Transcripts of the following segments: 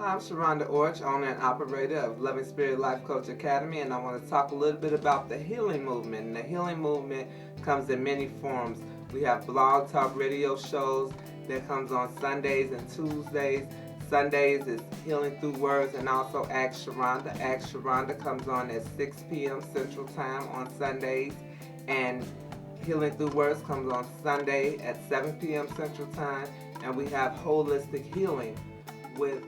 I'm Sharonda Orch, owner and operator of Loving Spirit Life Coach Academy, and I want to talk a little bit about the healing movement. And the healing movement comes in many forms. We have blog talk radio shows that comes on Sundays and Tuesdays. Sundays is Healing Through Words, and also Ask Sharonda. Ask Sharonda comes on at 6 p.m. Central Time on Sundays, and Healing Through Words comes on Sunday at 7 p.m. Central Time, and we have Holistic Healing with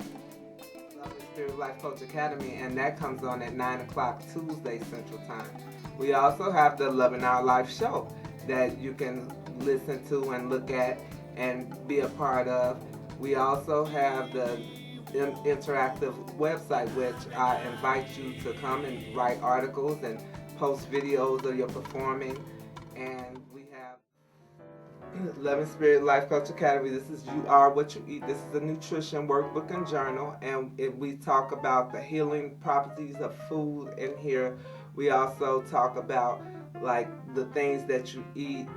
Loving Spirit Life Coach Academy, and that comes on at 9 o'clock Tuesday Central Time. We also have the Loving Our Life show that you can listen to and look at and be a part of. We also have the interactive website, which I invite you to come and write articles and post videos of your performing. And we have Loving Spirit Life Coach Academy. This is You Are What You Eat. This is a nutrition workbook and journal, and we talk about the healing properties of food in here. We also talk about like the things that you eat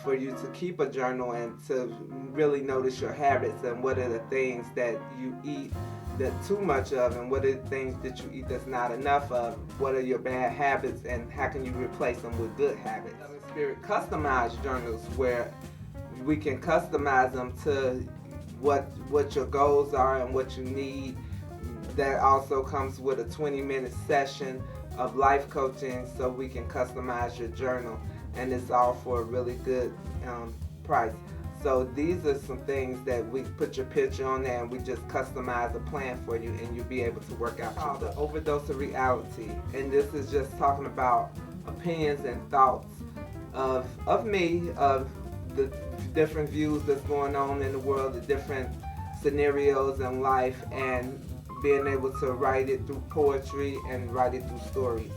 for you to keep a journal and to really notice your habits, and what are the things that you eat that too much of, and what are the things that you eat that's not enough of, what are your bad habits, and how can you replace them with good habits. Loving Spirit customized journals, where we can customize them to what your goals are and what you need. That also comes with a 20-minute session of life coaching, so we can customize your journal, and it's all for a really good price. So these are some things that we put your picture on there, and we just customize a plan for you, and you'll be able to work out the overdose of reality. And this is just talking about opinions and thoughts of me, of the different views that's going on in the world, the different scenarios in life, and being able to write it through poetry and write it through stories.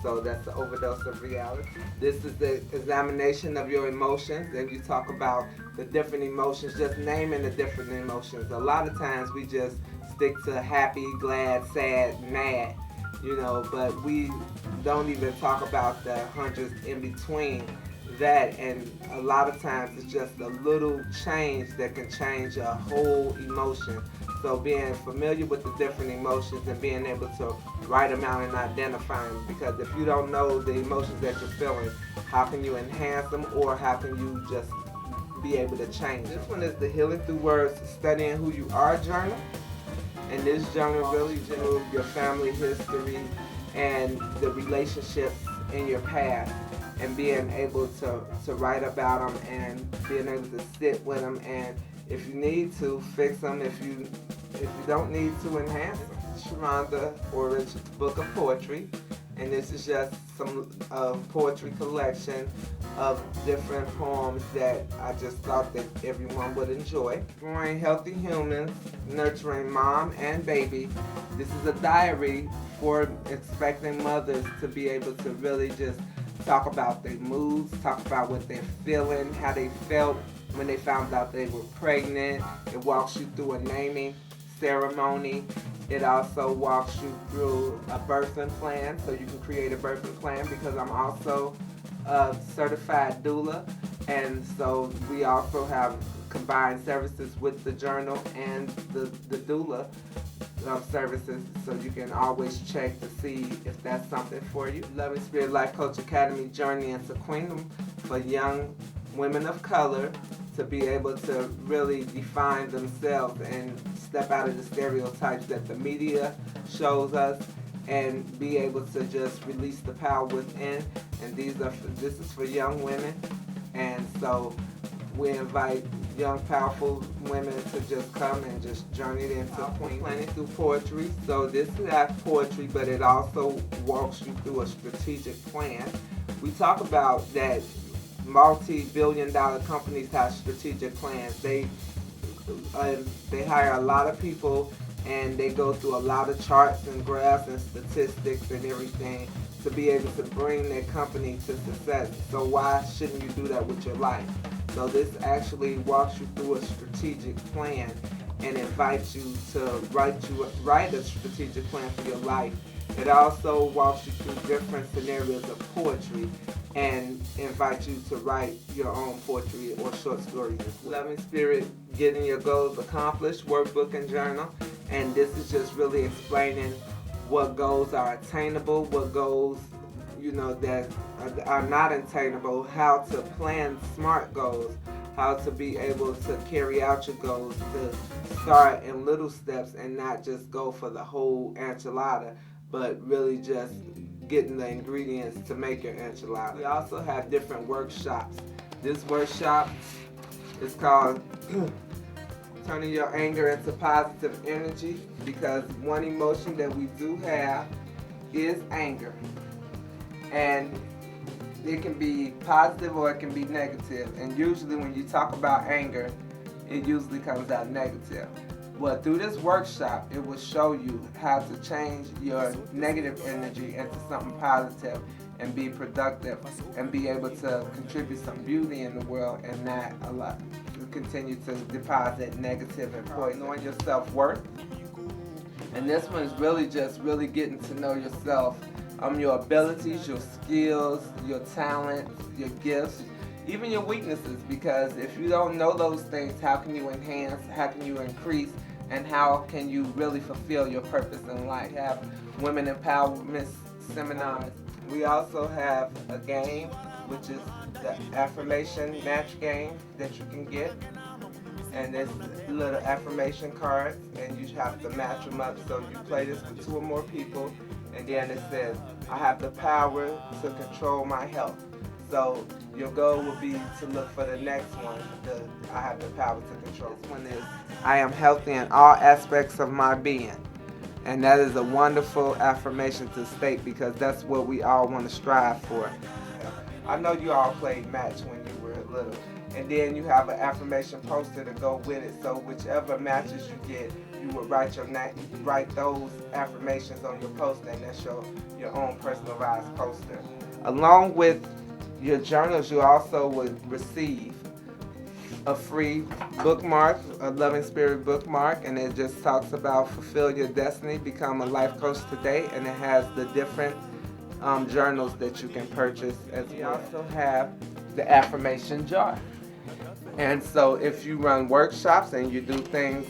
So that's the overdose of reality. This is the examination of your emotions, and you talk about the different emotions, just naming the different emotions. A lot of times we just stick to happy, glad, sad, mad, but we don't even talk about the hundreds in between that, and a lot of times it's just a little change that can change a whole emotion. So being familiar with the different emotions and being able to write them out and identify them, because if you don't know the emotions that you're feeling, how can you enhance them, or how can you just be able to change them? This one is the Healing Through Words Studying Who You Are journal, and this journal really shows your family history and the relationships in your past, and being able to write about them and being able to sit with them, and if you need to fix them, if you don't need to enhance them. Sharonda Orch Book of Poetry, and this is just some poetry collection of different poems that I just thought that everyone would enjoy. Growing Healthy Humans, Nurturing Mom and Baby. This is a diary for expecting mothers to be able to really just talk about their moods, talk about what they're feeling, how they felt when they found out they were pregnant. It walks you through a naming ceremony. It also walks you through a birthing plan, so you can create a birthing plan, because I'm also a certified doula, and so we also have combined services with the journal and the doula services, so you can always check to see if that's something for you. Loving Spirit Life Coach Academy Journey into Queendom for young women of color to be able to really define themselves and step out of the stereotypes that the media shows us, and be able to just release the power within. And this is for young women, and so we invite young, powerful women to just come and just journey into planning through poetry. So this is not poetry, but it also walks you through a strategic plan. We talk about that multi-billion-dollar companies have strategic plans. They hire a lot of people, and they go through a lot of charts and graphs and statistics and everything to be able to bring their company to success. So why shouldn't you do that with your life? So this actually walks you through a strategic plan and invites you to write a strategic plan for your life. It also walks you through different scenarios of poetry and invites you to write your own poetry or short stories. Loving Spirit, Getting Your Goals Accomplished workbook and journal. and this is just really explaining what goals are attainable, what goals, that are not attainable, how to plan smart goals, how to be able to carry out your goals, to start in little steps and not just go for the whole enchilada, but really just getting the ingredients to make your enchilada. We also have different workshops. This workshop is called Turning Your Anger into Positive Energy, because one emotion that we do have is anger. And it can be positive or it can be negative. And usually when you talk about anger, it usually comes out negative. Well, through this workshop, it will show you how to change your negative energy into something positive and be productive and be able to contribute some beauty in the world and not continue to deposit negative and poison. Knowing your self-worth. And this one is really just getting to know yourself, your abilities, your skills, your talents, your gifts, even your weaknesses, because if you don't know those things, how can you enhance, how can you increase, and how can you really fulfill your purpose in life? We have women empowerment seminars. We also have a game, which is the affirmation match game that you can get. And there's little affirmation cards, and you have to match them up. So you play this with 2 or more people, and then it says, I have the power to control my health. So your goal will be to look for the next one, I have the power to control. This one is, I am healthy in all aspects of my being. And that is a wonderful affirmation to state, because that's what we all want to strive for. I know you all played match when you were little. And then you have an affirmation poster to go with it. So whichever matches you get, you will write those affirmations on your poster, and that's your own personalized poster. Along with your journals, you also would receive a free bookmark, a Loving Spirit bookmark, and it just talks about fulfill your destiny, become a life coach today, and it has the different journals that you can purchase as well. We also have the affirmation jar. And so if you run workshops and you do things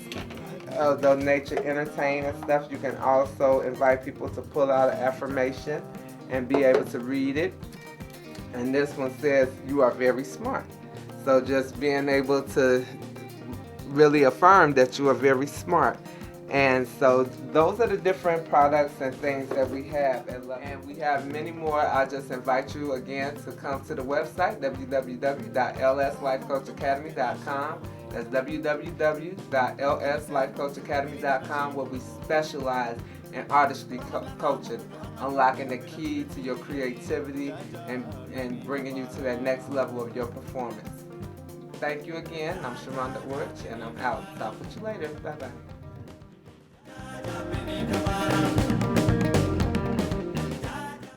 of the nature entertain and stuff, you can also invite people to pull out an affirmation and be able to read it. And this one says, you are very smart. So just being able to really affirm that you are very smart. And so those are the different products and things that we have. And we have many more. I just invite you again to come to the website, www.lslifecoachacademy.com. That's www.lslifecoachacademy.com, where we specialize in artistry coaching, unlocking the key to your creativity and bringing you to that next level of your performance. Thank you again. I'm Sharonda Orch, and I'm out. Talk with you later. Bye-bye.